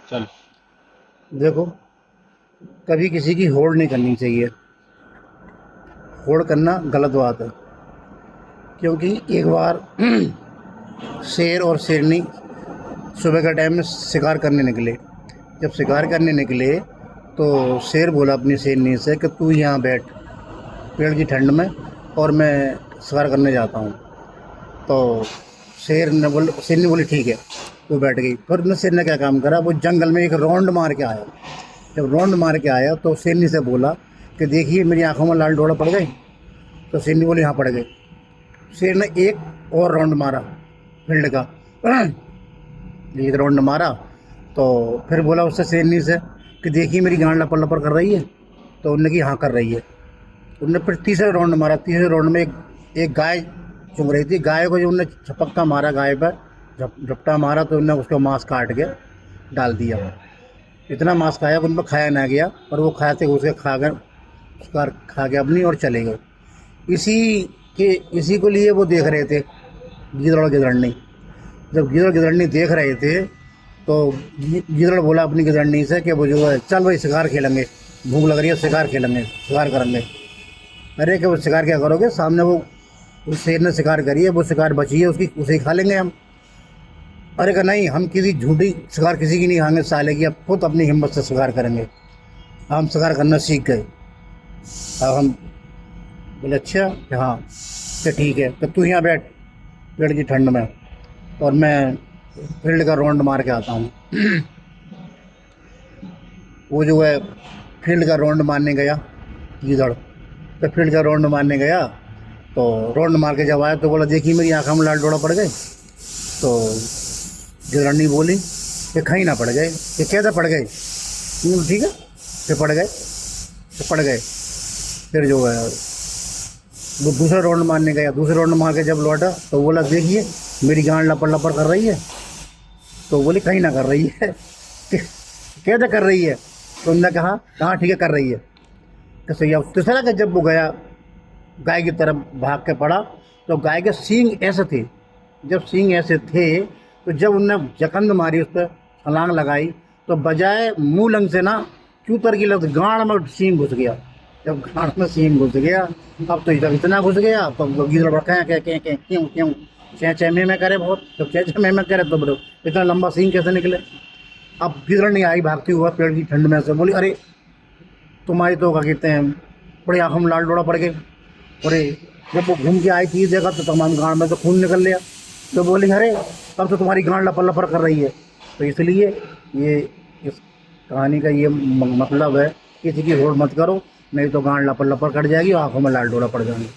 चल। देखो, कभी किसी की होड़ नहीं करनी चाहिए। होड़ करना गलत बात है, क्योंकि एक बार शेर और शेरनी सुबह के टाइम में शिकार करने निकले। जब शिकार करने निकले तो शेर बोला अपनी शेरनी से कि तू यहाँ बैठ पेड़ की ठंड में, और मैं शिकार करने जाता हूँ। तो शेरनी बोली ठीक है, वो बैठ गई। फिर न शेर ने क्या काम करा, वो जंगल में एक राउंड मार के आया। जब राउंड मार के आया तो शेरनी से बोला कि देखिए मेरी आंखों में लाल डोरा पड़ गए। तो शेरनी बोली हाँ पड़ गए। शेर ने एक और राउंड मारा फील्ड का, एक राउंड मारा। तो फिर बोला उससे शेरनी से कि देखिए मेरी गांड लपड़ लपड़ कर रही है। तो उनने की हाँ कर रही है। उनने फिर तीसरा राउंड मारा। तीसरे राउंड में एक गाय चुग रही थी। गाय को जो उनने झपक्का मारा, गाय पर झपटा मारा, तो उनने उसका मांस काट के डाल दिया। इतना मांस खाया कि उन पर खाया ना गया, और वो खाते उसके खा गए, उसका खा के अपनी और चले गए। इसी इसी को लिए वो देख रहे थे, गीदड़ और गिदड़नी। जब गीदड़ गिदड़नी देख रहे थे तो गीदड़ बोला अपनी गिदड़नी से कि वो जो है चल भाई शिकार खेलेंगे, भूख लग रही है, शिकार खेलेंगे, शिकार करेंगे। अरे कि वो शिकार क्या करोगे, सामने वो उस शेर ने शिकार करी है, वो शिकार बची है उसकी, उसे ही खा लेंगे हम। अरे का नहीं, हम किसी झूठी शिकार किसी की नहीं खाएंगे साले की, अब खुद अपनी हिम्मत से शिकार करेंगे। हम शिकार करना सीख गए। अब हम बोले अच्छा कि हाँ, तो ठीक है, तो तू यहाँ बैठ पेड़ की ठंड में, और मैं फील्ड का राउंड मार के आता हूँ। वो जो है फील्ड का राउंड मारने गया गीदड़। तो फील्ड का राउंड मारने गया, तो राउंड मार के जब आया तो बोला देखिए मेरी आँखों में लाल डोरा पड़ गए। तो गिदड़नी बोली कि कहीं ना पड़ गए, ये कैसे पड़ गए। ठीक है, फिर पड़ गए, तो पड़ गए। फिर जो है वो दूसरा राउंड मारने गया। दूसरा राउंड मार के जब लौटा तो बोला देखिए मेरी गांड लपड़ लपड़ कर रही है। तो बोली कहीं ना कर रही है। कैसे कर रही है। तो उन्होंने कहा हाँ ठीक है कर रही है। तो सही है। तीसरा का जब वो गया गाय की तरफ भाग के पड़ा, तो गाय के सींग ऐसे थे। जब सींग ऐसे थे तो जब उनने जकंद मारी, उस पर छलांग लगाई, तो बजाय मुँह लंग से ना चूतर की लग गांड में सींग घुस गया। जब गांड में सींग घुस गया, अब तो इतना घुस गया, अब तो गीदड़ बढ़ कह क्यों क्यों चै चै में करे बहुत। जब चै चै में करे तो बोलो इतना लंबा सींग कैसे निकले। अब गिदड़ नहीं आई भागती हुआ पेड़ की ठंड में से, बोली अरे तुम्हारी तो क्या कहते हैं बड़ी आँखों में लाल डोरा पड़ गई। अरे जब वो घूम के आई थी इस जगह तो तमाम गांड में तो खून निकल लिया। तो बोली अरे अब तो तुम्हारी गांड लपड़ लपड़ कर रही है। तो इसलिए ये इस कहानी का ये मतलब है, किसी की होड़ मत करो, नहीं तो गांड लपड़ लपड़ कट जाएगी और आँखों में लाल डोरा पड़ जाएंगे।